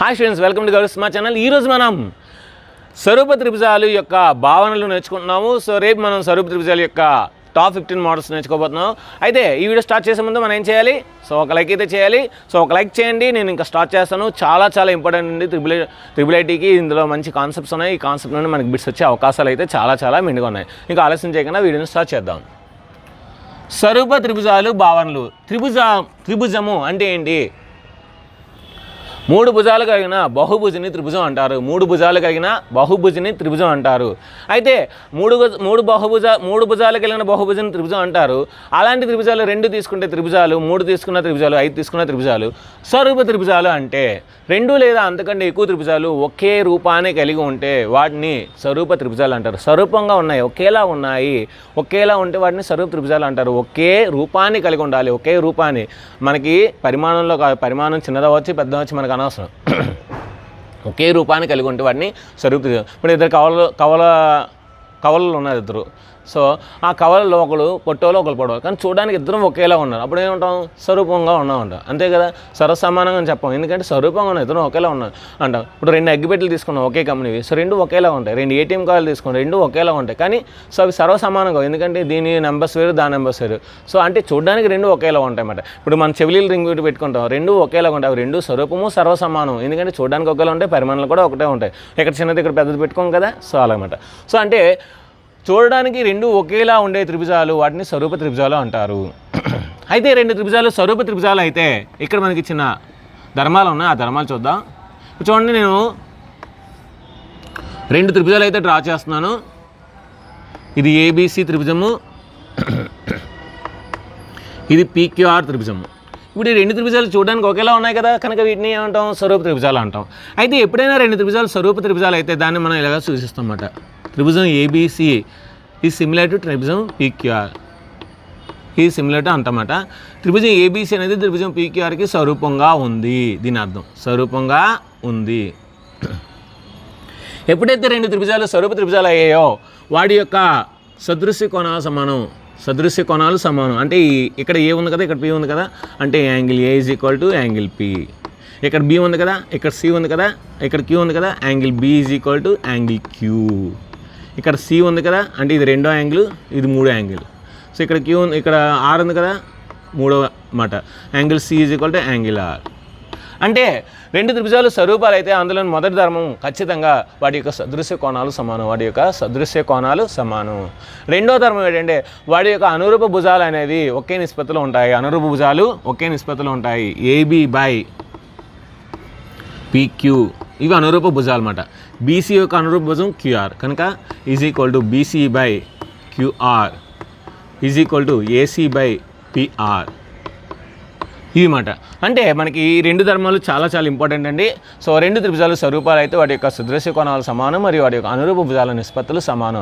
Hi students, welcome to Gaurav మా channel. ఈరోజు మనం స్వరూప త్రిభుజాలు యొక్క భావనలు నేర్చుకుంటున్నాము. సో రేపు మనం స్వరూప త్రిభుజాల యొక్క టాప్ 15 మోడల్స్ నేర్చుకోబోతున్నాం. అయితే ఈ వీడియో స్టార్ట్ చేసే ముందు మనం ఏం చేయాలి? సో ఒక లైక్ అయితే చేయాలి. సో ఒక లైక్ చేయండి, నేను ఇంకా స్టార్ట్ చేస్తాను. చాలా ఇంపార్టెంట్ అండి త్రిబుల్ ఐటీకి. ఇందులో మంచి కాన్సెప్ట్స్ ఉన్నాయి. ఈ కాన్సెప్ట్ నుండి మనకి బిట్స్ వచ్చే అవకాశాలు అయితే చాలా మెండుగా ఉన్నాయి. ఇంకా ఆలస్యం చేయకుండా వీడియోని స్టార్ట్ చేద్దాం. స్వరూప త్రిభుజాలు భావనలు. త్రిభుజము అంటే ఏంటి? మూడు భుజాలు కలిగిన బహుభుజిని త్రిభుజం అంటారు. మూడు భుజాలు కలిగిన బహుభుజిని త్రిభుజం అంటారు. అయితే మూడు భుజాలు కలిగిన బహుభుజిని త్రిభుజం అంటారు. అలాంటి త్రిభుజాలు 2 తీసుకుంటే త్రిభుజాలు, 3 తీసుకున్న త్రిభుజాలు, 5 తీసుకున్న త్రిభుజాలు స్వరూప త్రిభుజాలు. అంటే 2 లేదా అంతకంటే ఎక్కువ త్రిభుజాలు ఒకే రూపాన్ని కలిగి ఉంటే వాటిని స్వరూప త్రిభుజాలు అంటారు. స్వరూపంగా ఉన్నాయి, ఒకేలా ఉంటే వాటిని స్వరూప త్రిభుజాలు అంటారు. ఒకే రూపాన్ని కలిగి ఉండాలి. ఒకే రూపాన్ని, మనకి పరిమాణంలో పరిమాణం చిన్నదవచ్చు పెద్దవచ్చు మనకు అనవసరం. ఒకే రూపాన్ని కలిగి ఉంటే వాటిని స్వరూప త్రిభుజం. ఇప్పుడు ఇద్దరు కవలలు ఉన్నారు ఇద్దరు. సో ఆ కవలలో ఒకరు పొట్టోలో ఒకరు పొడవ, కానీ చూడడానికి ఇద్దరం ఒకేలా ఉన్నారు. అప్పుడు ఏమంటాం? స్వరూపంగా ఉన్నామంటాం. అంతే కదా, సర్వసమానంగా అని చెప్పాం. ఎందుకంటే స్వరూపంగా ఉన్నాయి, ఇద్దరం ఒకేలా ఉన్నారు అంటాం. ఇప్పుడు 2 అగ్గిపెట్టెలు తీసుకున్నాం ఒకే కంపెనీవి. సో 2 ఒకేలా ఉంటాయి. 2 ATM కార్డులు తీసుకున్నాం, 2 ఒకేలా ఉంటాయి. కానీ సో అవి సర్వసమానంగా, ఎందుకంటే దీని నెంబర్స్ వేరు, దాని నెంబర్స్ వేరు. సో అంటే చూడడానికి 2 ఒకేలా ఉంటాయి అన్నమాట. ఇప్పుడు మనం చెవిలీలు రింగ్ పెట్టుకుంటాం, 2 ఒకేలా ఉంటాయి. అవి 2 స్వరూపము సర్వసమానం, ఎందుకంటే చూడడానికి ఒకేలా ఉంటాయి, పరిమాణాలు కూడా ఒకటే ఉంటాయి. ఇక్కడ చిన్నది ఇక్కడ పెద్దది పెట్టుకోం కదా. సో అలాగన్నమాట. సో అంటే చూడడానికి 2 ఒకేలా ఉండే త్రిభుజాలు, వాటిని స్వరూప త్రిభుజాలు అంటారు. అయితే 2 త్రిభుజాలు స్వరూప త్రిభుజాలు అయితే ఇక్కడ మనకి చిన్న ధర్మాలు ఉన్నాయి. ఆ ధర్మాలు చూద్దాం. చూడండి, నేను 2 త్రిభుజాలు అయితే డ్రా చేస్తున్నాను. ఇది ABC త్రిభుజము, ఇది PQR త్రిభుజము. ఇప్పుడు ఈ 2 త్రిభుజాలు చూడడానికి ఒకేలా ఉన్నాయి కదా, కనుక వీటిని ఏమంటాం? స్వరూప త్రిభుజాలు అంటాం. అయితే ఎప్పుడైనా 2 త్రిభుజాలు స్వరూప త్రిభుజాలు అయితే దాన్ని మనం ఇలాగా సూచిస్తాం అన్నమాట. త్రిభుజం ABC ఈజ్ సిమిలర్ టు త్రిభుజం PQR ఈజ్ సిమిలర్ టు అంటమాట. త్రిభుజం ABC అనేది త్రిభుజం PQRకి స్వరూపంగా ఉంది. దీని అర్థం స్వరూపంగా ఉంది. ఎప్పుడైతే 2 త్రిభుజాలు స్వరూప త్రిభుజాలు అయ్యాయో వాటి యొక్క సదృశ్య కోణాలు సమానం. అంటే ఇక్కడ A ఉంది కదా, ఇక్కడ P ఉంది కదా, అంటే angle A is equal to angle P. ఇక్కడ B ఉంది కదా, ఇక్కడ C ఉంది కదా, ఇక్కడ Q ఉంది కదా, angle B is equal to angle Q. ఇక్కడ C ఉంది కదా, అంటే ఇది 2వ యాంగిల్, ఇది 3వ యాంగిల్. సో ఇక్కడ Q ఉంది, ఇక్కడ R ఉంది కదా, 3వ మాట, angle C is equal to angle R. అంటే 2 త్రిభుజాలు స్వరూపాలు అయితే అందులో మొదటి ధర్మం ఖచ్చితంగా వాటి యొక్క సదృశ్య కోణాలు సమానం. రెండో ధర్మం ఏంటంటే వాటి యొక్క అనురూప భుజాలు అనేవి ఒకే నిష్పత్తిలో ఉంటాయి. AB బై PQ ఇవి అనురూప భుజాలు అన్నమాట. BC యొక్క అనురూప భుజం QR, కనుక is equal to BC by QR is equal to AC by PR. ఇవి మాట. అంటే మనకి ఈ 2 ధర్మాలు చాలా ఇంపార్టెంట్ అండి. సో 2 త్రిభుజాలు స్వరూపాలు అయితే వాటి యొక్క సదృశ్య కోణాలు సమానం, మరియు వాటి యొక్క అనురూప భుజాల నిష్పత్తులు సమానం.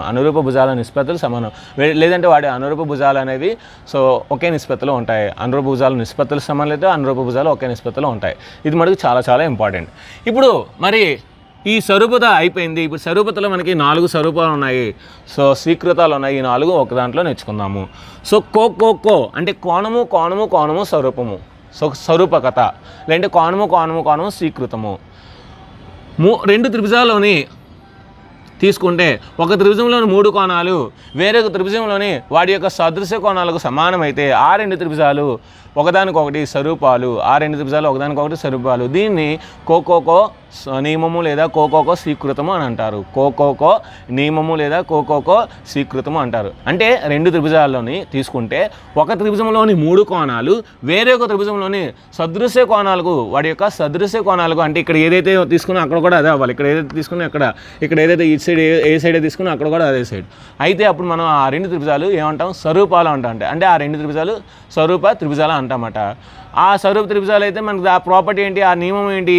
లేదంటే వాటి అనురూప భుజాలు అనేవి సో ఒకే నిష్పత్తిలో ఉంటాయి. అనురూప భుజాల నిష్పత్తులు సమానం, లేదా అనురూప భుజాలు ఒకే నిష్పత్తిలో ఉంటాయి. ఇది మనకు చాలా ఇంపార్టెంట్. ఇప్పుడు మరి ఈ స్వరూపత అయిపోయింది. ఇప్పుడు స్వరూపతలో మనకి 4 స్వరూపాలు ఉన్నాయి. సో స్వీకృతాలు ఉన్నాయి. ఈ 4 ఒక దాంట్లో నేర్చుకుందాము. సో కో అంటే కోణము స్వరూపము. సో స్వరూపకత, లేదంటే కోణము స్వీకృతము. 2 త్రిభుజాల్లోని తీసుకుంటే ఒక త్రిభుజంలోని 3 కోణాలు వేరొక త్రిభుజంలోని వాటి యొక్క సదృశ్య కోణాలకు సమానమైతే ఆ 2 త్రిభుజాలు ఒకదానికొకటి స్వరూపాలు. దీన్ని కోకోకో నియమము లేదా కోకోకో స్వీకృతము అని అంటారు. కోకోకో నియమము లేదా కోకోకో స్వీకృతము అంటారు. అంటే 2 త్రిభుజాల్లోని తీసుకుంటే ఒక త్రిభుజంలోని 3 కోణాలు వేరే ఒక త్రిభుజంలోని సదృశ్య కోణాలకు, వాటి యొక్క సదృశ్య కోణాలకు, అంటే ఇక్కడ ఏదైతే తీసుకున్నా అక్కడ కూడా అదే అవ్వాలి. ఇక్కడ ఏదైతే తీసుకున్నా ఇక్కడ ఏదైతే ఈ సైడ్ ఏ సైడ్ తీసుకున్నా అక్కడ కూడా అదే సైడ్. అయితే అప్పుడు మనం ఆ 2 త్రిభుజాలు ఏమంటాం? స్వరూపాలు అంటాం. అంటే ఆ 2 త్రిభుజాలు స్వరూప త్రిభుజాలు అంటామట. ఆ స్వరూప త్రిభుజాలు అయితే మనకి ఆ ప్రాపర్టీ ఏంటి? ఆ నియమం ఏంటి?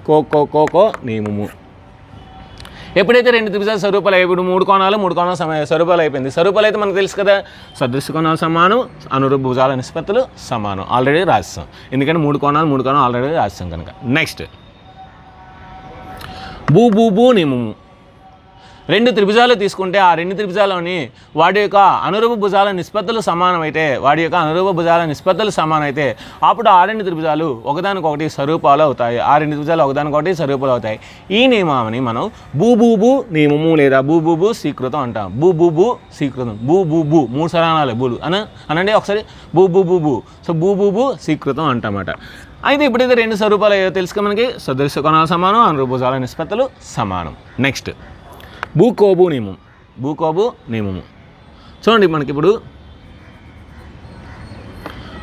కోకో నియమము. ఎప్పుడైతే 2 త్రిభుజాలు స్వరూపాలు అయిపోయి 3 కోణాలు స్వరూపాలు అయిపోయింది. స్వరూపాలు అయితే మనకు తెలుసు కదా, సదృశ్య కోణాలు సమానం, అనురూప భుజాల నిష్పత్తులు సమానం. ఆల్రెడీ రాస్తాం, ఎందుకంటే 3 కోణాలు ఆల్రెడీ రాస్తాం కనుక. నెక్స్ట్ భూ నియమము. రెండు త్రిభుజాలు తీసుకుంటే ఆ రెండు త్రిభుజాలని వాటి యొక్క అనురూప భుజాల నిష్పత్తులు సమానమైతే అప్పుడు ఆ రెండు త్రిభుజాలు ఒకదానికొకటి స్వరూపాలు అవుతాయి. ఆ రెండు త్రిభుజాలు ఒకదానికొకటి స్వరూపాలు అవుతాయి. ఈ నియమాన్ని మనం బూ నియమము లేదా బూ స్వీకృతం అంటాం. బూ స్వీకృతం. బూ మూడు సరానాలు బూలు అనండి ఒకసారి. బూ సో బూ స్వీకృతం అంటామట. అయితే ఇప్పుడైతే రెండు స్వరూపాలు ఏదో తెలుసుక మనకి సదృశ్య కోణాలు సమానం, అనురూప భుజాల నిష్పత్తులు సమానం. నెక్స్ట్ భూకోబు నియమము. చూడండి మనకి ఇప్పుడు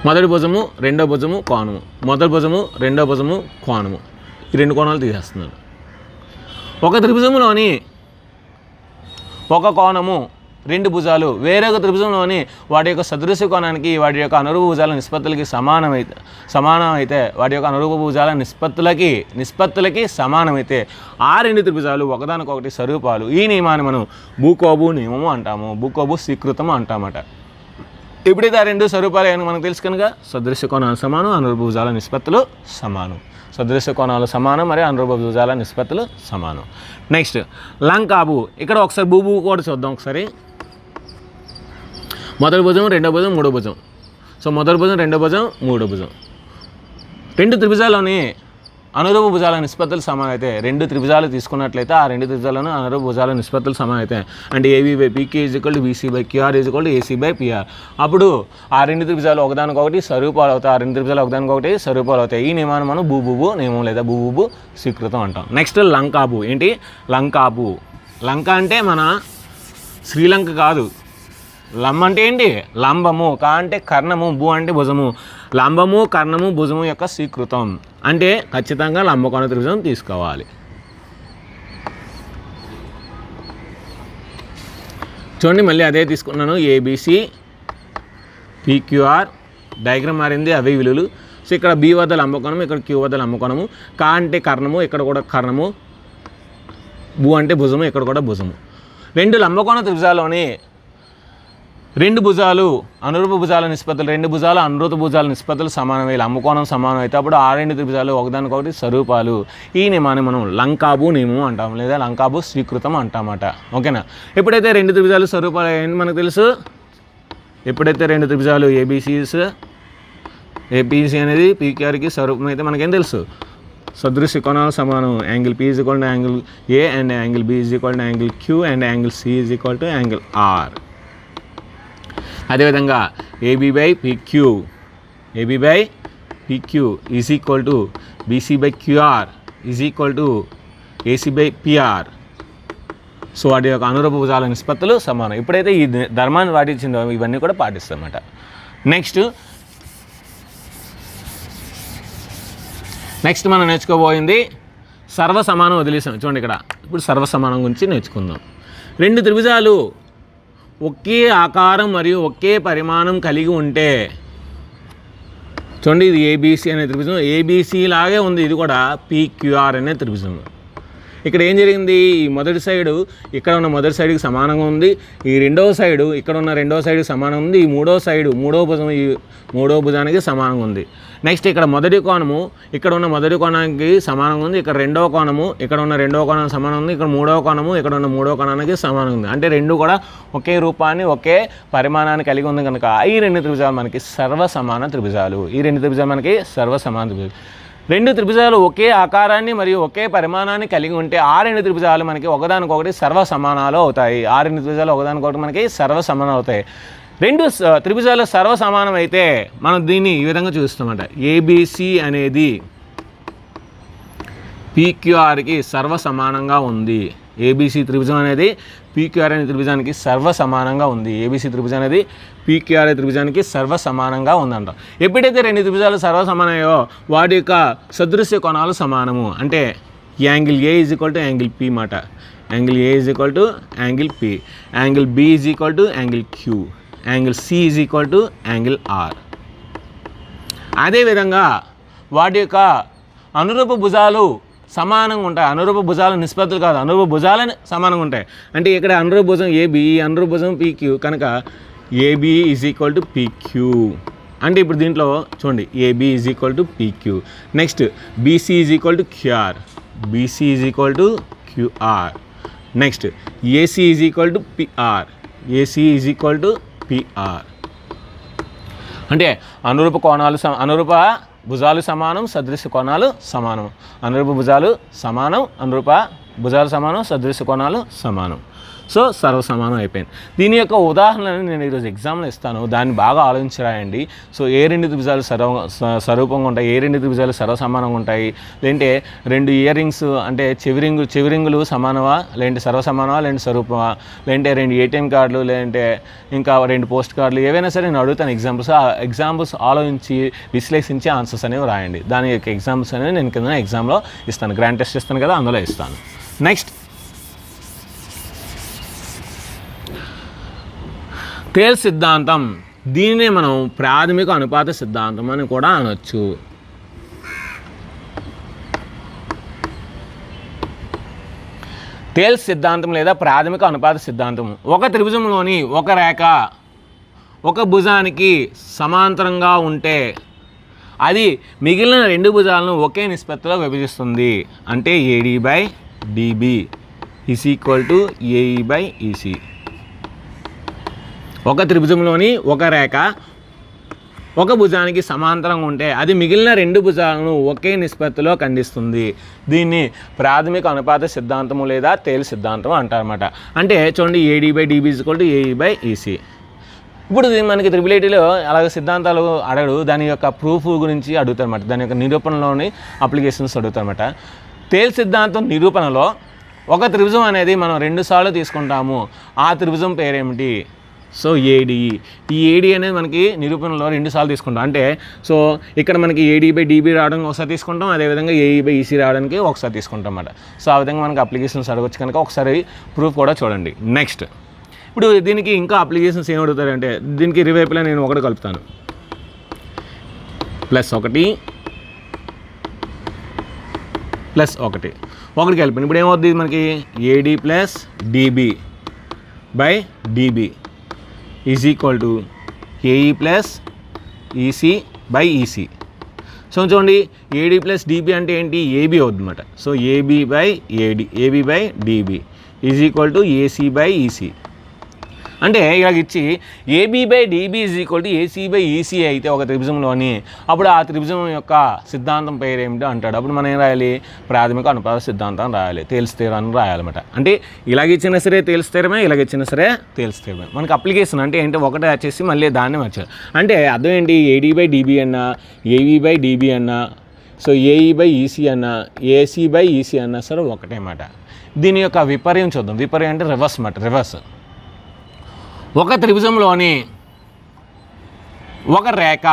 మొదటి భుజము రెండో భుజము కోణము, మొదటి భుజము రెండో భుజము కోణము, ఈ రెండు కోణాలు తీసేస్తున్నాను. ఒక త్రిభుజంలోని ఒక కోణము రెండు భుజాలు వేరొక త్రిభుజంలోని వాటి యొక్క సదృశ్య కోణానికి వాటి యొక్క అనురూప భుజాల నిష్పత్తులకి సమానమైతే వాటి యొక్క అనురూప భుజాల నిష్పత్తులకి సమానమైతే ఆ రెండు త్రిభుజాలు ఒకదానికొకటి స్వరూపాలు. ఈ నియమాన్ని మనం భూకోబు నియమము అంటాము, భూకోబు స్వీకృతము అంటామట. ఎప్పుడైతే ఆ రెండు స్వరూపాలు అని మనకు తెలుసు కనుక సదృశ్య కోణాలు సమానం, అనురూప భుజాల నిష్పత్తులు సమానం. సదృశ్య కోణాలు సమానం మరియు అనురూప భుజాల నిష్పత్తులు సమానం. నెక్స్ట్ లంకాబు. ఇక్కడ ఒకసారి బూ కూడా చూద్దాం ఒకసారి. మొదటి భుజం రెండో భుజం మూడో భుజం. సో మొదటి భుజం రెండో భుజం మూడో భుజం. రెండు త్రిభుజాలని అనురూప భుజాల నిష్పత్తులు సమానం అయితే, రెండు త్రిభుజాలు తీసుకున్నట్లయితే ఆ రెండు త్రిభుజాలను అనురూప భుజాల నిష్పత్తులు సమానం అయితే అంటే AB/PQ = BC/QR = AC/PR. అప్పుడు ఆ రెండు త్రిభుజాలు ఒకదానికొకటి స్వరూపాలు అవుతాయి. ఆ రెండు త్రిభుజాలు ఒకదానికొకటి స్వరూపాలు అవుతాయి. ఈ నియమాన్ని మనం బూ నియమం లేదా బూ స్వీకృతం అంటాం. నెక్స్ట్ లంకాబు. ఏంటి లంకాబు? లంక అంటే మన శ్రీలంక కాదు. లం అంటే ఏంటి? లంబము. కా అంటే కర్ణము. భూ అంటే భుజము. లంబము కర్ణము భుజము యొక్క స్వీకృతం అంటే ఖచ్చితంగా లంబకోణ త్రిభుజం తీసుకోవాలి. చూడండి మళ్ళీ అదే తీసుకున్నాను. ABC PQR డయాగ్రామ్ మారింది, అవే విలువలు. సో ఇక్కడ B వద్ద లంబకోణము, ఇక్కడ Q వద్ద లంబకోణము. కా అంటే కర్ణము, ఇక్కడ కూడా కర్ణము. భూ అంటే భుజము, ఇక్కడ కూడా భుజము. రెండు లంబకోణ త్రిభుజాల్లోని రెండు భుజాలు అనురూప భుజాల నిష్పత్తులు, రెండు భుజాలు అనురూప భుజాల నిష్పత్తులు సమానమై లంబకోణం సమానం అయితే అప్పుడు ఆ రెండు త్రిభుజాలు ఒకదానికొకటి స్వరూపాలు. ఈ నియమాన్ని మనం లంకాబు నియమం అంటాం లేదా లంకాబు స్వీకృతం అంటామట. ఓకేనా? ఎప్పుడైతే రెండు త్రిభుజాలు స్వరూపాలు ఏంటి మనకు తెలుసు. ఎప్పుడైతే రెండు త్రిభుజాలు ABC అనేది PQRకి స్వరూపం అయితే మనకేం తెలుసు. సదృశ్య కోణాలు సమానం. Angle P = angle A and angle B = angle Q and angle C = angle R. అదేవిధంగా AB/PQ = BC/QR = AC/PR. సో వాటి యొక్క అనురూప భుజాల నిష్పత్తులు సమానం. ఇప్పుడైతే ఈ ధర్మాన్ని పాటించిందో ఇవన్నీ కూడా పాటిస్తామన్నమాట. నెక్స్ట్ మనం నేర్చుకోబోయింది సర్వసమానం వదిలేసాం. చూడండి ఇక్కడ ఇప్పుడు సర్వసమానం గురించి నేర్చుకుందాం. రెండు త్రిభుజాలు ఒకే ఆకారం మరియు ఒకే పరిమాణం కలిగి ఉంటే, చూడండి ఇది ABC అనే త్రిభుజం, ABC లాగే ఉంది. ఇది కూడా PQR అనే త్రిభుజం. ఇక్కడ ఏం జరిగింది? ఈ మొదటి సైడు ఇక్కడ ఉన్న మొదటి సైడ్కి సమానంగా ఉంది, ఈ రెండవ సైడు ఇక్కడ ఉన్న రెండవ సైడ్కి సమానంగా ఉంది, ఈ మూడో సైడు మూడో భుజం ఈ మూడో భుజానికి సమానంగా ఉంది. నెక్స్ట్ ఇక్కడ మొదటి కోణము ఇక్కడ ఉన్న మొదటి కోణానికి సమానంగా ఉంది, ఇక్కడ రెండవ కోణము ఇక్కడ ఉన్న రెండవ కోణానికి సమానంగా ఉంది, ఇక్కడ మూడవ కోణము ఇక్కడ ఉన్న మూడవ కోణానికి సమానంగా ఉంది. అంటే రెండు కూడా ఒకే రూపాన్ని ఒకే పరిమాణాన్ని కలిగి ఉంది కనుక ఈ రెండు త్రిభుజాలు మనకి సర్వసమాన త్రిభుజాలు. ఈ రెండు త్రిభుజాలు మనకి సర్వసమాన త్రిభుజాలు. రెండు త్రిభుజాలు ఒకే ఆకారాన్ని మరియు ఒకే పరిమాణాన్ని కలిగి ఉంటే ఆ రెండు త్రిభుజాలు మనకి ఒకదానికొకటి సర్వసమానాలు అవుతాయి. ఆ రెండు త్రిభుజాలు ఒకదానికొకటి మనకి సర్వసమానం అవుతాయి. రెండు త్రిభుజాలు సర్వసమానం అయితే మనం దీన్ని ఈ విధంగా చూస్తామట. ABC అనేది PQRకి సర్వసమానంగా ఉంది. ABC త్రిభుజం అనేది PQR అనే త్రిభుజానికి సర్వసమానంగా ఉంది. ABC త్రిభుజం అనేది PQR త్రిభుజానికి సర్వసమానంగా ఉందంట. ఎప్పుడైతే రెండు త్రిభుజాలు సర్వసమానమో వాటి యొక్క సదృశ్య కోణాలు సమానము. అంటే యాంగిల్ A = యాంగిల్ P మాట. Angle A = angle P, angle B = angle Q, angle C = angle R. అదేవిధంగా వాటి యొక్క అనురూప భుజాలు సమానంగా ఉంటాయి. అనురూప భుజాల నిష్పత్తులు కాదు, అనురూప భుజాలని సమానంగా ఉంటాయి. అంటే ఇక్కడ అనురూప భుజం AB, అనురూప భుజం PQ కనుక AB = PQ. అంటే ఇప్పుడు దీంట్లో చూడండి AB = PQ. Next BC = QR, BC = QR. Next AC is equal to PR, AC is equal to PR. అంటే అనురూప కోణాలు అనురూప భుజాలు సమానం, సదృశ్య కోణాలు సమానం. అనురూప భుజాలు సమానం, అనురూప భుజాలు సమానం, సదృశ్య కోణాలు సమానం. సో సర్వసమానం అయిపోయింది. దీని యొక్క ఉదాహరణని నేను ఈరోజు ఎగ్జామ్లో ఇస్తాను, దాన్ని బాగా ఆలోచించి రాయండి. సో ఏ రెండు త్రిభుజాలు స్వరూపంగా ఉంటాయి, ఏ రెండు త్రిభుజాలు సర్వసమానంగా ఉంటాయి, లేదంటే రెండు ఇయర్ రింగ్స్ అంటే చెవిరింగులు సమానమా, లేదంటే సర్వసమానమా, లేదంటే స్వరూపమా, లేదంటే రెండు ఏటీఎం కార్డులు, లేదంటే ఇంకా రెండు పోస్ట్ కార్డులు, ఏవైనా సరే నేను అడుగుతాను ఎగ్జాంపుల్స్. ఆ ఎగ్జాంపుల్స్ ఆలోచించి విశ్లేషించి ఆన్సర్స్ అనేవి రాయండి. దాని యొక్క ఎగ్జాంపుల్స్ అనేవి నేను కింద ఎగ్జామ్లో ఇస్తాను, గ్రాండ్ టెస్ట్ ఇస్తాను కదా, అందులో ఇస్తాను. నెక్స్ట్ థేల్స్ సిద్ధాంతం. దీన్నే మనం ప్రాథమిక అనుపాత సిద్ధాంతం అని కూడా అనొచ్చు. థేల్స్ సిద్ధాంతం లేదా ప్రాథమిక అనుపాత సిద్ధాంతం. ఒక త్రిభుజంలోని ఒక రేఖ ఒక భుజానికి సమాంతరంగా ఉంటే అది మిగిలిన రెండు భుజాలను ఒకే నిష్పత్తిలో విభజిస్తుంది. అంటే AD by DB is equal to AE by EC. ఒక త్రిభుజంలోని ఒక రేఖ ఒక భుజానికి సమాంతరంగా ఉంటే అది మిగిలిన రెండు భుజాలను ఒకే నిష్పత్తిలో ఖండిస్తుంది. దీన్ని ప్రాథమిక అనుపాత సిద్ధాంతము లేదా థేల్స్ సిద్ధాంతం అంటారన్నమాట. అంటే చూడండి, AD by DB is equal to AE by EC. ఇప్పుడు మనకి ట్రిపుల్ ఐటీలో అలాగే సిద్ధాంతాలు అడగడు, దాని యొక్క ప్రూఫ్ గురించి అడుగుతారన్నమాట, దాని యొక్క నిరూపణలోని అప్లికేషన్స్ అడుగుతారన్నమాట. థేల్స్ సిద్ధాంతం నిరూపణలో ఒక త్రిభుజం అనేది మనం 2 సార్లు తీసుకుంటాము. ఆ త్రిభుజం పేరేమిటి? సో ఏడీ. ఈ ఏడీ అనేది మనకి నిరూపణలో 2 సార్లు తీసుకుంటాం. అంటే సో ఇక్కడ మనకి ఏడీ బై డిబి రావడానికి ఒకసారి తీసుకుంటాం, అదేవిధంగా ఏఈ బై ఈసీ రావడానికి ఒకసారి తీసుకుంటాం అన్నమాట. సో ఆ విధంగా మనకి అప్లికేషన్స్ అడగవచ్చు కనుక ఒకసారి ప్రూఫ్ కూడా చూడండి. నెక్స్ట్ ఇప్పుడు దీనికి ఇంకా అప్లికేషన్స్ ఏం అడుగుతారంటే, దీనికి ఇరువైపులా నేను 1 కలుపుతాను, +1 +1 1 కలిపాను. ఇప్పుడు ఏమవుతుంది మనకి? AD plus DB by DB is equal to AE plus EC by EC. So చూడండి, ఏడీ ప్లస్ డిబి అంటే ఏంటి? ఏబీ అవుతుంది అనమాట. So AB by AD, AB by DB is equal to AC by EC. అంటే ఇలాగ ఇచ్చి AB by DB is equal to AC by EC అయితే ఒక త్రిభుజంలోని, అప్పుడు ఆ త్రిభుజం యొక్క సిద్ధాంతం పేరు ఏమిటో అంటాడు. అప్పుడు మనం ఏం రాయాలి? ప్రాథమిక అనుపాత సిద్ధాంతం రాయాలి, థేల్స్ థియరం రాయాలన్నమాట. అంటే ఇలాగ ఇచ్చినా సరే థేల్స్ థియరమే, ఇలాగ ఇచ్చినా సరే థేల్స్ థియరమే. మనకి అప్లికేషన్ అంటే ఏంటి? ఒకటే వచ్చేసి మళ్ళీ దాన్ని మార్చాలి. అంటే అర్థం ఏంటి? ఏడీ బై డిబి అన్నా, ఏవీ బై డిబి అన్నా, సో ఏఈ బై ఈసీ అన్నా, ఏసీ బై ఈసీ అన్నా సరే ఒకటే మాట. దీని యొక్క విపర్యం చూద్దాం. విపర్యం అంటే రివర్స్ మాట, రివర్స్. ఒక త్రిభుజంలోని ఒక రేఖ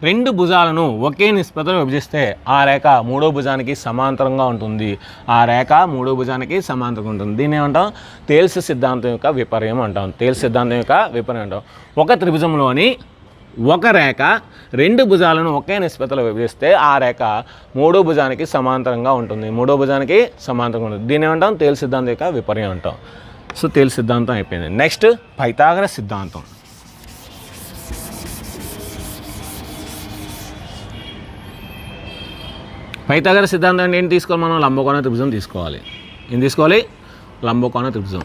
2 భుజాలను ఒకే నిష్పత్తిలో విభజిస్తే ఆ రేఖ 3వ భుజానికి సమాంతరంగా ఉంటుంది. ఆ రేఖ 3వ భుజానికి సమాంతరంగా ఉంటుంది. దీన్ని ఏమంటాం? థేల్స్ సిద్ధాంతం యొక్క విపర్యం అంటాం. థేల్స్ సిద్ధాంతం యొక్క విపర్యం అంటాం. ఒక త్రిభుజంలోని ఒక రేఖ 2 భుజాలను ఒకే నిష్పత్తిలో విభజిస్తే ఆ రేఖ 3వ భుజానికి సమాంతరంగా ఉంటుంది. 3వ భుజానికి సమాంతరంగా ఉంటుంది. దీన్ని ఏమంటాం? థేల్స్ సిద్ధాంతం యొక్క విపర్యం అంటాం. సో థేల్స్ సిద్ధాంతం అయిపోయింది. నెక్స్ట్ పైథాగరస్ సిద్ధాంతం. పైథాగరస్ సిద్ధాంతం అంటే ఏంటి తీసుకోవాలి? మనం లంబకోణ త్రిభుజం తీసుకోవాలి. ఏం తీసుకోవాలి? లంబకోణ త్రిభుజం.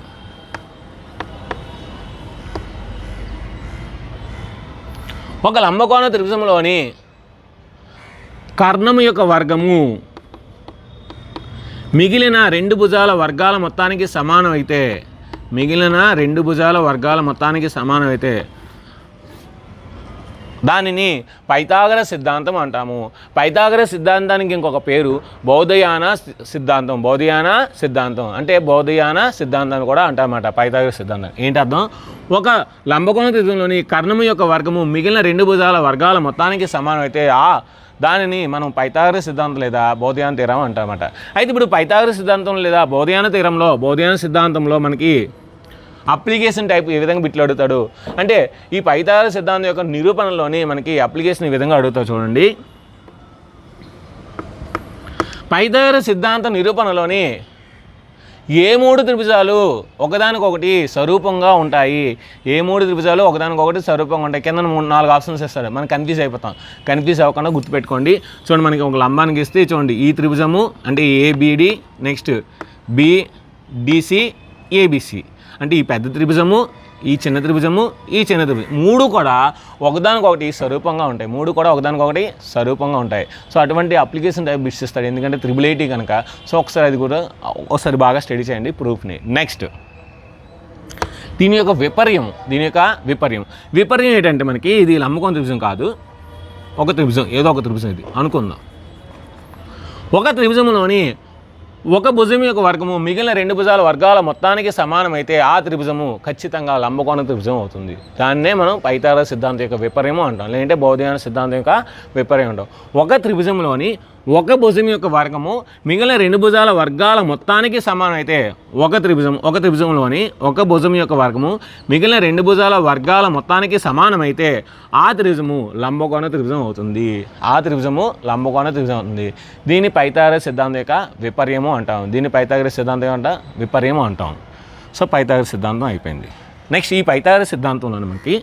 ఒక లంబకోణ త్రిభుజంలోని కర్ణము యొక్క వర్గము మిగిలిన 2 భుజాల వర్గాల మొత్తానికి సమానం అయితే, మిగిలిన 2 భుజాల వర్గాల మొత్తానికి సమానం అయితే దానిని పైథాగరస్ సిద్ధాంతం అంటాము. పైథాగరస్ సిద్ధాంతానికి ఇంకొక పేరు బౌధయాన సిద్ధాంతం. బౌధయాన సిద్ధాంతం అంటే బౌధయాన సిద్ధాంతాన్ని కూడా అంటారన్నమాట. పైథాగరస్ సిద్ధాంతం ఏంటి అర్థం? ఒక లంబకోణ త్రిభుజంలోని కర్ణము యొక్క వర్గము మిగిలిన 2 భుజాల వర్గాల మొత్తానికి సమానం అయితే దానిని మనం పైథాగరస్ సిద్ధాంతం లేదా బౌధయాన థియరం అంటారన్నమాట. అయితే ఇప్పుడు పైథాగరస్ సిద్ధాంతం లేదా బౌధయాన థియరంలో, బౌధయాన సిద్ధాంతంలో మనకి అప్లికేషన్ టైప్ ఏ విధంగా బిట్లు అడుగుతాడు అంటే, ఈ పైథాగరస్ సిద్ధాంతం యొక్క నిరూపణలోని మనకి అప్లికేషన్ ఈ విధంగా అడుగుతాడు. చూడండి, పైథాగరస్ సిద్ధాంత నిరూపణలోని ఏ 3 త్రిభుజాలు ఒకదానికొకటి స్వరూపంగా ఉంటాయి, ఏ 3 త్రిభుజాలు ఒకదానికొకటి స్వరూపంగా ఉంటాయి. కింద 4 ఆప్షన్స్ ఇస్తాడు, మనం కన్ఫ్యూజ్ అయిపోతాం. కన్ఫ్యూజ్ అవ్వకుండా గుర్తుపెట్టుకోండి. చూడండి, మనకి ఒక లంబానికి ఇస్తే చూడండి, ఈ త్రిభుజము అంటే ఏబిడి, నెక్స్ట్ బిడిసి, ఏబిసి. అంటే ఈ పెద్ద త్రిభుజము, ఈ చిన్న త్రిభుజము, ఈ చిన్న త్రిభుజం 3 కూడా ఒకదానికొకటి స్వరూపంగా ఉంటాయి. 3 కూడా ఒకదానికొకటి స్వరూపంగా ఉంటాయి. సో అటువంటి అప్లికేషన్ టైప్ బిట్స్ ఇస్తాడు, ఎందుకంటే 888 కనుక. సో ఒకసారి అది కూడా ఒకసారి బాగా స్టడీ చేయండి ప్రూఫ్ని. నెక్స్ట్ దీని యొక్క విపర్యం. విపర్యం ఏంటంటే మనకి ఇది లంబకోణ త్రిభుజం కాదు, ఒక త్రిభుజం, ఏదో ఒక త్రిభుజం ఇది అనుకుందాం. ఒక త్రిభుజంలోని ఒక భుజం యొక్క వర్గము మిగిలిన 2 భుజాల వర్గాల మొత్తానికి సమానమైతే ఆ త్రిభుజము ఖచ్చితంగా లంబకోణ త్రిభుజం అవుతుంది. దాన్నే మనం పైథాగరస్ సిద్ధాంతం యొక్క విపర్యము అంటాం, లేదంటే బౌద్ధయాన సిద్ధాంతం యొక్క విపర్యం అంటాం. ఒక త్రిభుజంలోని ఒక భుజం యొక్క వర్గము మిగిలిన 2 భుజాల వర్గాల మొత్తానికి సమానమైతే ఒక త్రిభుజంలోని ఒక భుజం యొక్క వర్గము మిగిలిన 2 భుజాల వర్గాల మొత్తానికి సమానమైతే ఆ త్రిభుజము లంబకోణ త్రిభుజం అవుతుంది. దీన్ని పైథాగరస్ సిద్ధాంతం యొక్క విపర్యము అంటాం. విపర్యము అంటాం. సో పైథాగరస్ సిద్ధాంతం అయిపోయింది. నెక్స్ట్ ఈ పైథాగరస్ సిద్ధాంతంలో మనకి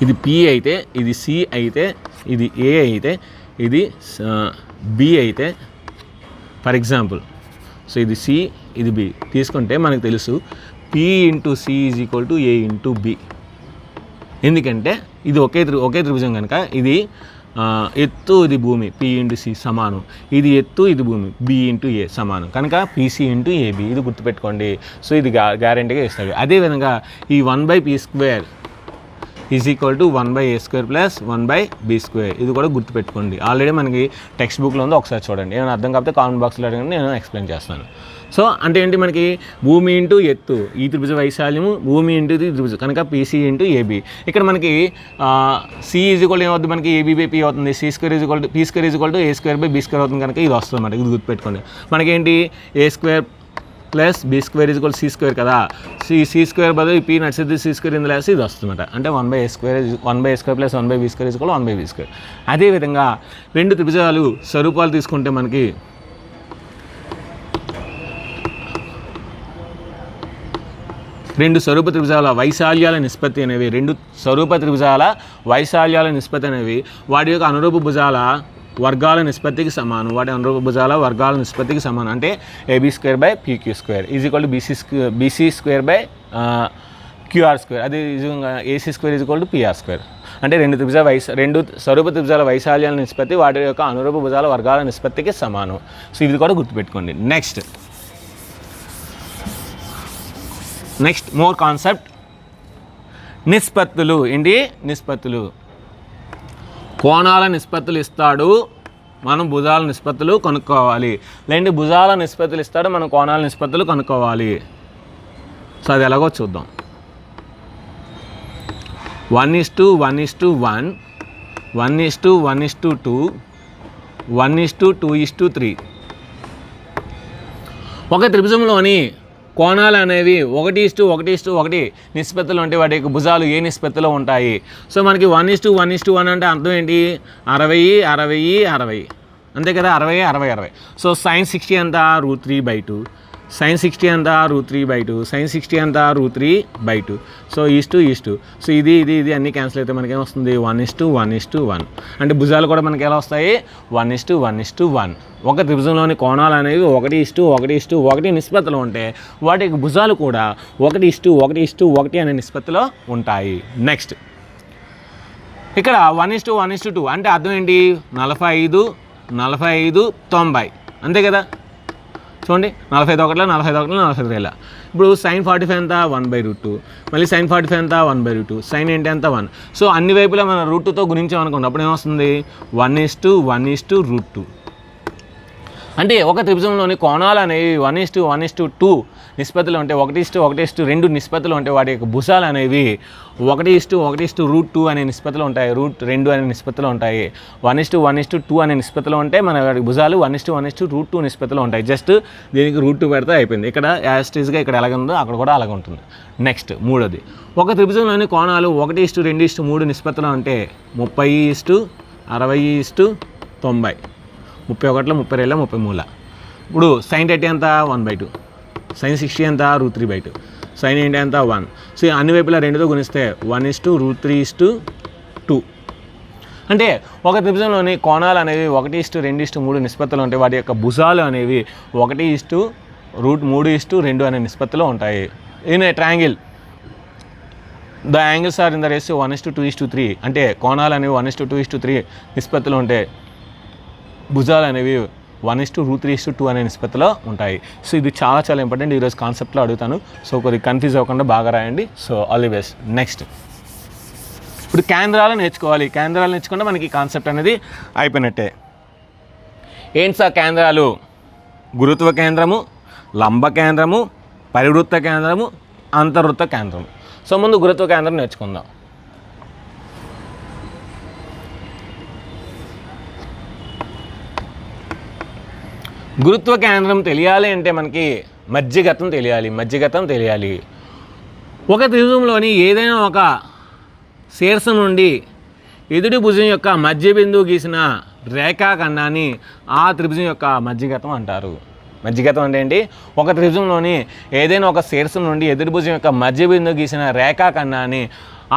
ఇది P అయితే, ఇది C అయితే, ఇది A అయితే, ఇది B అయితే, ఫర్ ఎగ్జాంపుల్ సో ఇది C, ఇది B తీసుకుంటే మనకు తెలుసు P into C is equal to A into B. ఎందుకంటే ఇది ఒకే త్రిభుజం కనుక ఇది ఎత్తు, ఇది భూమి, P ఇంటూ C సమానం. ఇది ఎత్తు, ఇది భూమి, B ఇంటూ A సమానం కనుక PC ఇంటూ AB. ఇది గుర్తుపెట్టుకోండి. సో ఇది గ్యారెంటీగా ఇస్తాడు. అదేవిధంగా ఈ 1/P² is equal to 1/A² plus 1/B². ఇది కూడా గుర్తుపెట్టుకోండి. ఆల్రెడీ మనకి టెక్స్ట్ బుక్లో ఉందో ఒకసారి చూడండి. ఏమైనా అర్థం కాకపోతే కామెంట్ బాక్స్లో అడగండి, నేను ఎక్స్ప్లెయిన్ చేస్తాను. సో అంటే ఏంటి, మనకి భూమి ఇంటూ ఎత్తు ఈ త్రిభుజ వైశాల్యము, భూమి ఇంటూ త్రిభుజం కనుక PC ఇంటూ AB. ఇక్కడ మనకి C ఈజ్ ఈక్వల్ ఏమవుతుంది, మనకి AB/P అవుతుంది. P² is equal to A²/B² అవుతుంది కనుక ఇది వస్తుంది అన్నమాట. ఇది గుర్తుపెట్టుకోండి. మనకేంటి A² plus B² is equal C² కదా. C² బదులు P నడిచేది C² ఇందులో వేసి ఇది వస్తుందన్నమాట. అంటే 1/A² plus 1/B² is equal 1/B². అదేవిధంగా 2 త్రిభుజాలు స్వరూపాలు తీసుకుంటే మనకి రెండు స్వరూప త్రిభుజాల వైశాల్యాల నిష్పత్తి అనేవి వాటి యొక్క అనురూప భుజాల వర్గాల నిష్పత్తికి సమానం. అంటే AB²/PQ² is equal to BC²/QR². అది AC² is equal to PR². అంటే రెండు స్వరూప త్రిభుజాల వైశాల్యాల నిష్పత్తి వాటి యొక్క అనురూప భుజాల వర్గాల నిష్పత్తికి సమానం. సో ఇది కూడా గుర్తుపెట్టుకోండి. నెక్స్ట్ మోర్ కాన్సెప్ట్ నిష్పత్తులు. ఏంటి నిష్పత్తులు? కోణాల నిష్పత్తులు ఇస్తాడు, మనం భుజాల నిష్పత్తులు కనుక్కోవాలి. లేదంటే భుజాల నిష్పత్తులు ఇస్తాడు, మనం కోణాల నిష్పత్తులు కనుక్కోవాలి. సో అది ఎలాగో చూద్దాం. 1:1:1, 1:1:2, 1:2:3. ఒక త్రిభుజంలోని కోణాలు అనేవి 1:1:1 నిష్పత్తులు ఉంటే వాటి యొక్క భుజాలు ఏ నిష్పత్తిలో ఉంటాయి? సో మనకి 1:1:1 అంటే అర్థం ఏంటి? 60:60:60 అంతే కదా, 60:60:60. సో sin 60 ఎంత? √3/2. sin 60 ఎంత? √3/2. sin 60 ఎంత? √3/2. So east. సో ఇది అన్నీ క్యాన్సిల్ అయితే మనకి ఏమొస్తుంది? 1:1:1. అంటే భుజాలు కూడా మనకి ఎలా వస్తాయి? 1:1:1. ఒక త్రిభుజంలోని కోణాలు అనేవి 1:1:1 నిష్పత్తిలో ఉంటే వాటి భుజాలు కూడా 1:1:1 అనే నిష్పత్తిలో ఉంటాయి. నెక్స్ట్ ఇక్కడ 1:1:2 అంటే అర్థం ఏంటి? 45:90 అంతే కదా. చూడండి 45:1 ఇప్పుడు sin 45 ఎంత? 1/√2. మళ్ళీ sin 45 ఎంత? 1/√2. sin ఏంటి ఎంత? 1. సో అన్ని వైపులా మనం √2తో గుణించామనుకోండి, అప్పుడు ఏమొస్తుంది? 1:1:2. అంటే ఒక త్రిభుజంలోని కోణాలు అనేవి 1:1:2 నిష్పత్తిలో ఉంటే 1:1:2 నిష్పత్తిలో ఉంటే వాటి యొక్క భుజాలు అనేవి 1:1:2 అనే నిష్పత్తిలో ఉంటాయి, √2 అనే నిష్పత్తిలో ఉంటాయి. 1:1:2 అనే నిష్పత్తిలో ఉంటే మన వాటి భుజాలు 1:1:2 నిష్పత్తిలో ఉంటాయి. జస్ట్ దీనికి √2 పెడితే అయిపోయింది. ఇక్కడ యాస్టీస్గా ఇక్కడ ఎలాగ ఉందో అక్కడ కూడా అలాగ ఉంటుంది. నెక్స్ట్ మూడోది, ఒక త్రిభుజంలోని కోణాలు 1:2:3 నిష్పత్తిలో ఉంటే 30:60:90. 31, 32, 33. ఇప్పుడు sin 30 ఎంత? 1/2. sin 60 ఎంత? √3/2. sin ఏంటి ఎంత? 1. సో అన్ని వైపులా 2తో గుణిస్తే 1:√3:2. అంటే ఒక త్రిభుజంలోని కోణాలు అనేవి 1:2:3 నిష్పత్తిలో ఉంటే వాటి యొక్క భుజాలు అనేవి 1:1 3:2 అనే నిష్పత్తిలో ఉంటాయి. In a triangle the angles are in the ratio 1:2:3. అంటే కోణాలు అనేవి 1:2:3 నిష్పత్తిలో ఉంటే భుజాలు అనేవి 1:3:2 అనే నిష్పత్తిలో ఉంటాయి. సో ఇది చాలా చాలా ఇంపార్టెంట్. ఈరోజు కాన్సెప్ట్లో అడుగుతాను. సో కొద్దిగా కన్ఫ్యూజ్ అవ్వకుండా బాగా రాయండి. So all the best. Next ఇప్పుడు కేంద్రాలు నేర్చుకోవాలి. కేంద్రాలు నేర్చుకుంటే మనకి కాన్సెప్ట్ అనేది అయిపోయినట్టే. ఏంటి సార్ కేంద్రాలు? గురుత్వ కేంద్రము, లంబ కేంద్రము, పరివృత్త కేంద్రము, అంతర్వృత్త కేంద్రము. సో ముందు గురుత్వ కేంద్రం నేర్చుకుందాం. గురుత్వ కేంద్రం తెలియాలి అంటే మనకి మధ్యగతం తెలియాలి. ఒక త్రిభుజంలోని ఏదైనా ఒక శీర్షం నుండి ఎదుటి భుజం యొక్క మధ్య బిందువు గీసిన రేఖాఖండాన్ని ఆ త్రిభుజం యొక్క మధ్యగతం అంటారు. మధ్యగతం అంటే ఏంటి? ఒక త్రిభుజంలోని ఏదైనా ఒక శీర్షం నుండి ఎదుటి భుజం యొక్క మధ్య బిందువు గీసిన రేఖాఖండాన్ని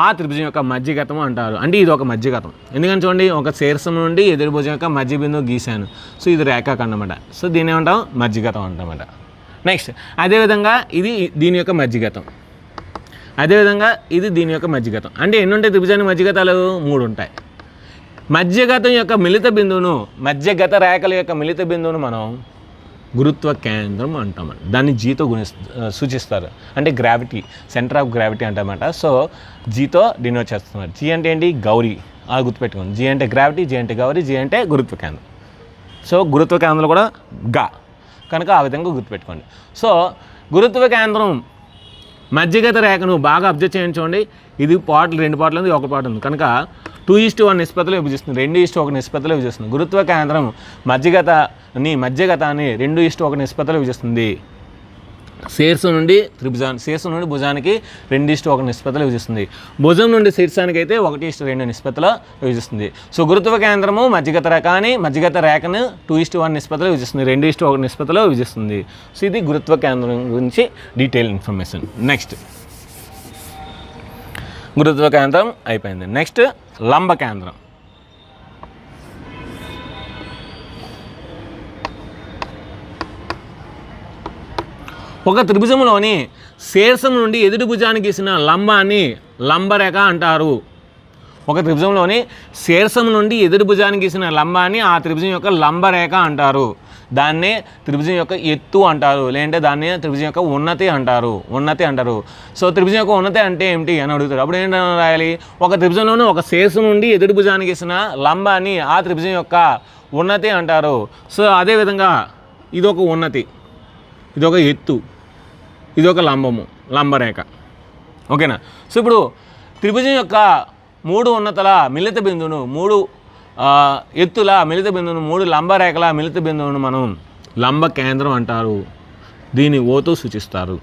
ఆ త్రిభుజం యొక్క మధ్యగతం అంటారు. అంటే ఇది ఒక మధ్యగతం. ఎందుకని చూడండి, ఒక శీర్షం నుండి ఎదుటి భుజం యొక్క మధ్య బిందువు గీశాను. సో ఇది రేఖాఖండం అన్నమాట. సో దీన్ని ఏమంటాం? మధ్యగతం అంటామన్నమాట. నెక్స్ట్ అదేవిధంగా ఇది దీని యొక్క మధ్యగతం, అదేవిధంగా ఇది దీని యొక్క మధ్యగతం. అంటే ఎన్ని ఉంటాయి త్రిభుజానికి మధ్యగతాలు? 3 ఉంటాయి. మధ్యగతం యొక్క మిళిత బిందువును, మధ్యగత రేఖల యొక్క మిళిత బిందువును మనం గురుత్వ కేంద్రం అంటాం. దాన్ని జీతో సూచిస్తారు. అంటే గ్రావిటీ, సెంటర్ ఆఫ్ గ్రావిటీ అంటామన్నమాట. సో జీతో డినోట్ చేస్తున్నారు. జీ అంటే ఏంటి? గౌరీ. అలా గుర్తుపెట్టుకోండి. జీ అంటే గ్రావిటీ, జీ అంటే గౌరీ, జీ అంటే గురుత్వ కేంద్రం. సో గురుత్వ కేంద్రం కూడా గా కనుక ఆ విధంగా గుర్తుపెట్టుకోండి. సో గురుత్వ కేంద్రం మధ్యగత రేఖను బాగా అబ్జర్వ్ చేయండి. చూడండి, ఇది పార్ట్లు 2 పార్ట్లు ఉంది, 1 పార్ట్ ఉంది కనుక 2:1 నిష్పత్తిలో విభజిస్తుంది, 2:1 నిష్పత్తిలో విభజిస్తుంది. గురుత్వ కేంద్రం మధ్యగతాన్ని 2:1 నిష్పత్తిలో విభజిస్తుంది. శీర్షం నుండి భుజానికి 2:1 నిష్పత్తిలో విభజిస్తుంది. భుజం నుండి శీర్షానికి అయితే 1:2 నిష్పత్తిలో విభజిస్తుంది. సో గురుత్వ కేంద్రము మధ్యగత రేఖను 2:1 నిష్పత్తిలో విభజిస్తుంది, 2:1 నిష్పత్తిలో విభజిస్తుంది. సో ఇది గురుత్వ కేంద్రం గురించి డీటెయిల్ ఇన్ఫర్మేషన్. నెక్స్ట్ గురుత్వ కేంద్రం అయిపోయింది. నెక్స్ట్ లంబ కేంద్రం. ఒక త్రిభుజంలోని శీర్షం నుండి ఎదుటి భుజానికి గీసిన లంబాన్ని లంబరేఖ అంటారు. ఒక త్రిభుజంలోని శీర్షం నుండి ఎదుటి భుజానికి గీసిన లంబాన్ని ఆ త్రిభుజం యొక్క లంబరేఖ అంటారు. దాన్నే త్రిభుజం యొక్క ఎత్తు అంటారు, లేదంటే దాన్ని త్రిభుజం యొక్క ఉన్నతి అంటారు. సో త్రిభుజం యొక్క ఉన్నతి అంటే ఏమిటి అని అడుగుతారు. అప్పుడు ఏంటని రాయాలి? ఒక త్రిభుజంలోని ఒక శీర్షం నుండి ఎదుటి భుజానికి గీసిన లంబాన్ని ఆ త్రిభుజం యొక్క ఉన్నతి అంటారు. సో అదేవిధంగా ఇదొక ఉన్నతి, ఇదొక ఎత్తు, ఇదొక లంబరేఖ. ఓకేనా? సో ఇప్పుడు త్రిభుజం యొక్క 3 ఉన్నతల మిళిత బిందువును, 3 ఎత్తుల మిళిత బిందువును, 3 లంబరేఖల మిళిత బిందువును మనం లంబ కేంద్రం అంటారు. దీన్ని ఓతో సూచిస్తారు.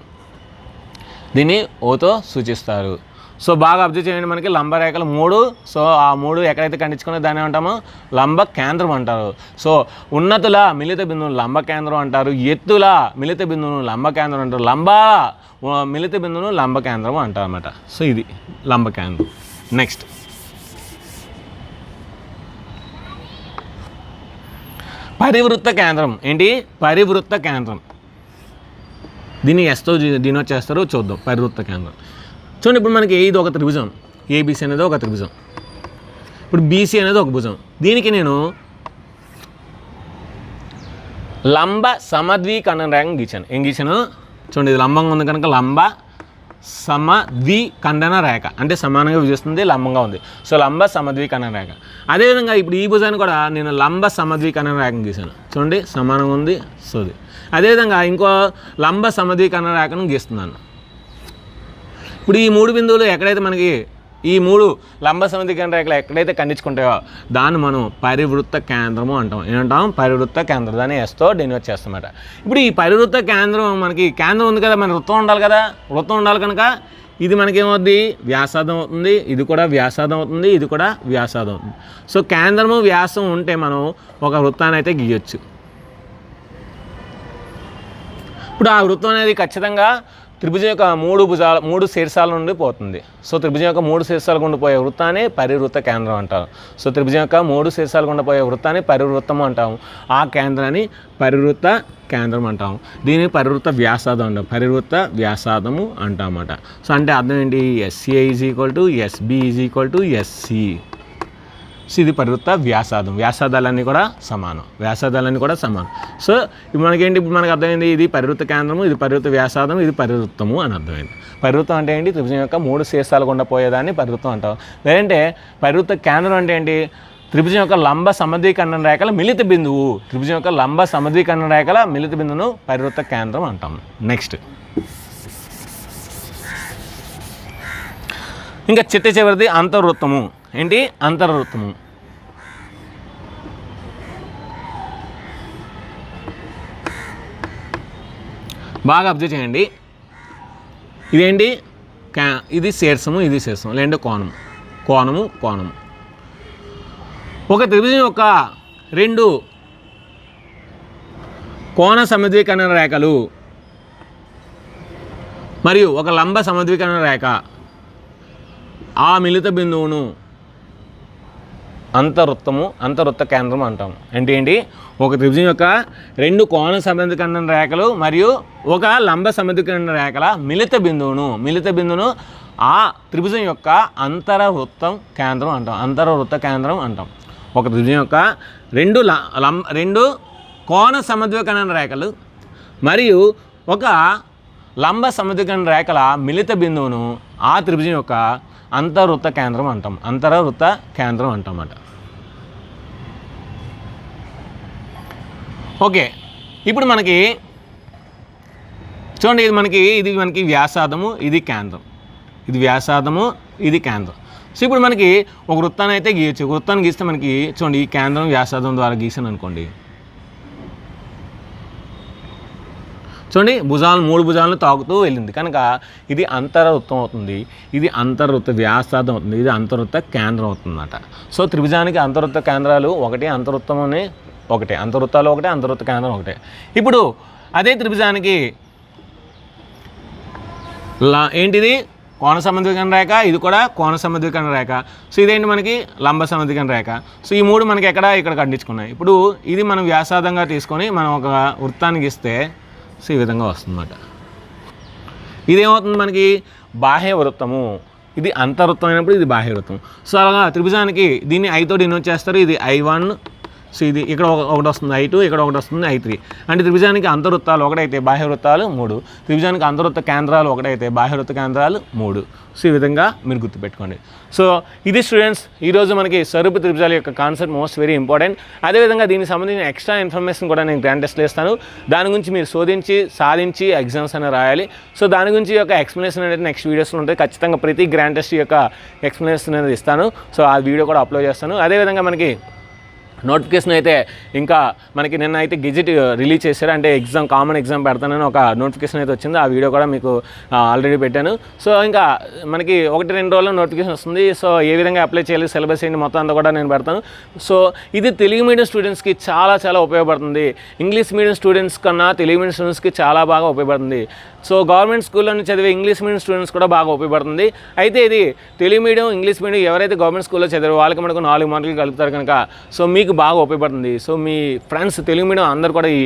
సో బాగా అబ్జర్వ్ చేయండి, మనకి లంబరేఖలు 3. సో ఆ 3 ఎక్కడైతే ఖండించుకునే దాన్ని ఏమంటామో లంబ కేంద్రం అంటారు. సో ఉన్నతుల మిళిత బిందువును లంబ కేంద్రం అంటారు, ఎత్తుల మిళిత బిందువును లంబ కేంద్రం అంటారు, లంబాల మిళిత బిందువును లంబ కేంద్రం అంటారు అన్నమాట. సో ఇది లంబ కేంద్రం. నెక్స్ట్ పరివృత్త కేంద్రం. ఏంటి? పరివృత్త కేంద్రం. దీన్ని ఎస్తో డినోట్ చేస్తారో చూద్దాం. పరివృత్త కేంద్రం చూడండి. ఇప్పుడు మనకి ఇది ఒక త్రిభుజం, ఏబీసీ అనేది ఒక త్రిభుజం. ఇప్పుడు బీసీ అనేది ఒక భుజం. దీనికి నేను లంబ సమద్విఖండన రేఖను గీచాను. ఏం గీచాను? చూడండి, ఇది లంబంగా ఉంది కనుక లంబ సమద్విఖండన రేఖ అంటే సమానంగా విభజిస్తుంది, లంబంగా ఉంది. సో లంబ సమద్విఖండన రేఖ. అదేవిధంగా ఇప్పుడు ఈ భుజాన్ని కూడా నేను లంబ సమద్విఖండన రేఖను గీసాను. చూడండి, సమానంగా ఉంది. సో అదేవిధంగా ఇంకో లంబ సమద్విఖండన రేఖను గీస్తున్నాను. ఇప్పుడు ఈ 3 బిందువులు ఎక్కడైతే మనకి ఈ 3 లంబ సమద్విఖండన రేఖలు ఎక్కడైతే ఖండించుకుంటాయో దాన్ని మనం పరివృత్త కేంద్రము అంటాం. ఏమంటాం? పరివృత్త కేంద్రం. దాన్ని ఎస్తో డినోట్ చేస్తామన్నమాట. ఇప్పుడు ఈ పరివృత్త కేంద్రం, మనకి కేంద్రం ఉంది కదా, మన వృత్తం ఉండాలి కదా, వృత్తం ఉండాలి కనుక ఇది మనకేమవుద్ది? వ్యాసార్థం అవుతుంది. ఇది కూడా వ్యాసార్థం అవుతుంది, ఇది కూడా వ్యాసార్థం అవుతుంది. సో కేంద్రము వ్యాసం ఉంటే మనం ఒక వృత్తాన్ని అయితే గీయొచ్చు. ఇప్పుడు ఆ వృత్తం అనేది ఖచ్చితంగా త్రిభుజం యొక్క మూడు శీర్షాల నుండి పోతుంది. సో త్రిభుజం యొక్క 3 శీర్షాలు గుండా పోయే వృత్తాన్ని పరివృత్త కేంద్రం అంటారు. సో త్రిభుజం యొక్క 3 శీర్షాలు గుండా పోయే వృత్తాన్ని పరివృత్తము అంటాము. ఆ కేంద్రాన్ని పరివృత్త కేంద్రం అంటాము. దీన్ని పరివృత్త వ్యాసార్థం అంటాం. పరివృత్త వ్యాసార్థము అంటామన్నమాట. సో అంటే అర్థం ఏంటి? SA is equal to SB is equal to SC. So ఇది పరివృత్త వ్యాసార్థం. వ్యాసార్థాలన్నీ కూడా సమానం. సో ఇప్పుడు మనకేంటి? ఇప్పుడు మనకు అర్థమైంది ఇది పరివృత్త కేంద్రము, ఇది పరివృత్త వ్యాసార్థం, ఇది పరివృత్తము అని అర్థమైంది. పరివృత్తం అంటే ఏంటి? త్రిభుజం యొక్క 3 శీర్షాలు గుండా పోయేదాన్ని పరివృత్తం అంటాం. లేదంటే పరివృత్త కేంద్రం అంటే ఏంటి? త్రిభుజం యొక్క లంబ సమద్వికర్ణ రేఖల మిలిత బిందువు. త్రిభుజం యొక్క లంబ సమద్వికర్ణ రేఖల మిలిత బిందువును పరివృత్త కేంద్రం అంటాం. నెక్స్ట్ ఇంకా చివరిది అంతర్వృత్తము. ఏంటి? అంతర్వృత్తము. బాగా అబ్జర్వ్ చేయండి. ఇదేంటి? ఇది శీర్షము, ఇది శీర్షం, లేదంటే కోణము. ఒక త్రిభుజం యొక్క 2 కోణ సమద్వికర్ణ రేఖలు మరియు ఒక లంబ సమద్వికర్ణ రేఖ ఆ మిలిత బిందువును అంతర్వృత్త కేంద్రం అంటాం. ఏంటి? ఒక త్రిభుజం యొక్క 2 కోణ సమద్వికర్ణ రేఖలు మరియు ఒక లంబ సమద్వికర్ణ రేఖల మిలిత బిందువును ఆ త్రిభుజం యొక్క అంతర్వృత్త కేంద్రం అంటాం. ఒక త్రిభుజం యొక్క 2 కోణ సమద్వికర్ణ రేఖలు మరియు ఒక లంబ సమద్వికర్ణ రేఖల మిలిత బిందువును ఆ త్రిభుజం యొక్క అంతర్వృత్త కేంద్రం అంటాం అన్నమాట. ఓకే, ఇప్పుడు మనకి చూడండి, ఇది మనకి వ్యాసార్థము, ఇది కేంద్రం. సో ఇప్పుడు మనకి ఒక వృత్తాన్ని అయితే గీయచ్చు. వృత్తాన్ని గీస్తే మనకి చూడండి, ఈ కేంద్రం వ్యాసార్థం ద్వారా గీసాను అనుకోండి. చూడండి, 3 భుజాలను తాకుతూ వెళ్ళింది కనుక ఇది అంతర్వృత్తం అవుతుంది. ఇది అంతర్వృత్త వ్యాసార్థం అవుతుంది. ఇది అంతర్వృత్త కేంద్రం అవుతుంది అన్నమాట. సో త్రిభుజానికి అంతర్వృత్త కేంద్రాలు అంతర్వృత్తాలు ఒకటే, అంతర్వృత్త కేంద్రం ఒకటే. ఇప్పుడు అదే త్రిభుజానికి ఏంటిది? కోణ సమద్వికర్ణ రేఖ, ఇది కూడా కోణ సమద్వికర్ణ రేఖ. సో ఇదేంటి? మనకి లంబ సమద్వికర్ణ రేఖ. సో ఈ 3 మనకి ఇక్కడ ఖండించుకున్నాయి. ఇప్పుడు ఇది మనం వ్యాసార్థంగా తీసుకొని మనం ఒక వృత్తానికి ఇస్తే సో ఈ విధంగా వస్తుందన్నమాట. ఇదేమవుతుంది? మనకి బాహ్య వృత్తము. ఇది అంతర్వృత్తం అయినప్పుడు ఇది బాహ్య వృత్తం. సో అలాగా త్రిభుజానికి దీన్ని ఐతో డినోట్ చేస్తారు. ఇది I1. సో ఇది ఇక్కడ ఒకటి వస్తుంది I2, ఇక్కడ ఒకటి వస్తుంది I3. అంటే త్రిభుజానికి అంతర్వృత్తాలు ఒకటైతే బాహ్య వృత్తాలు 3, త్రిభుజానికి అంతర్వృత్త కేంద్రాలు ఒకటైతే బాహ్య వృత్త కేంద్రాలు 3. సో ఈ విధంగా మీరు గుర్తుపెట్టుకోండి. సో ఇది స్టూడెంట్స్, ఈరోజు మనకి స్వరూప త్రిభుజాల యొక్క కాన్సెప్ట్ మోస్ట్ వెరీ ఇంపార్టెంట్. అదేవిధంగా దీనికి సంబంధించిన ఎక్స్ట్రా ఇన్ఫర్మేషన్ కూడా నేను గ్రాండ్ టెస్ట్లో ఇస్తాను. దాని గురించి మీరు శోధించి సాధించి ఎగ్జామ్స్ అనేవి రాయాలి. సో దాని గురించి యొక్క ఎక్స్ప్లెనేషన్ అనేది నెక్స్ట్ వీడియోస్లో ఉంటుంది. ఖచ్చితంగా ప్రతి గ్రాండ్ టెస్ట్ యొక్క ఎక్స్ప్లెనేషన్ అనేది ఇస్తాను. సో ఆ వీడియో కూడా అప్లోడ్ చేస్తాను. అదేవిధంగా మనకి నోటిఫికేషన్ అయితే ఇంకా మనకి నిన్న అయితే గెజెట్ రిలీజ్ చేశారు. అంటే కామన్ ఎగ్జామ్ పెడతానని ఒక నోటిఫికేషన్ అయితే వచ్చింది. ఆ వీడియో కూడా మీకు ఆల్రెడీ పెట్టాను. సో ఇంకా మనకి 1-2 రోజుల్లో నోటిఫికేషన్ వస్తుంది. సో ఏ విధంగా అప్లై చేయాలి, సిలబస్ ఏంటి, మొత్తం అంతా కూడా నేను పెడతాను. సో ఇది తెలుగు మీడియం స్టూడెంట్స్కి చాలా ఉపయోగపడుతుంది. ఇంగ్లీష్ మీడియం స్టూడెంట్స్ కన్నా తెలుగు మీడియం స్టూడెంట్స్కి చాలా బాగా ఉపయోగపడుతుంది. సో గవర్నమెంట్ స్కూల్లో చదివే ఇంగ్లీష్ మీడియం స్టూడెంట్స్ కూడా బాగా ఉపయోగపడుతుంది. అయితే ఇది తెలుగు మీడియం, ఇంగ్లీష్ మీడియం ఎవరైతే గవర్నమెంట్ స్కూల్లో చదివారో వాళ్ళకి మనకు 4 మార్కులు కలుపుతారు కనుక సో మీకు బాగా ఉపయోగపడుతుంది. సో మీ ఫ్రెండ్స్ తెలుగు మీడియం అందరూ కూడా ఈ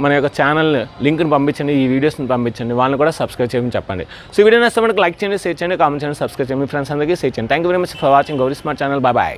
మన యొక్క ఛానల్ లింక్ని పంపించండి, ఈ వీడియోస్ని పంపించండి, వాళ్ళని కూడా సబ్స్క్రైబ్ చేయమని చెప్పండి. సో వీడియో నచ్చితే మనకు లైక్ చేయండి, షేర్ చేయండి, కామెంట్ చేయండి, సబ్స్క్రైబ్ చేయండి, మీ ఫ్రెండ్స్ అందరికీ షేర్ చేయండి. Thank you very much for watching Gauri smart channel. Bye.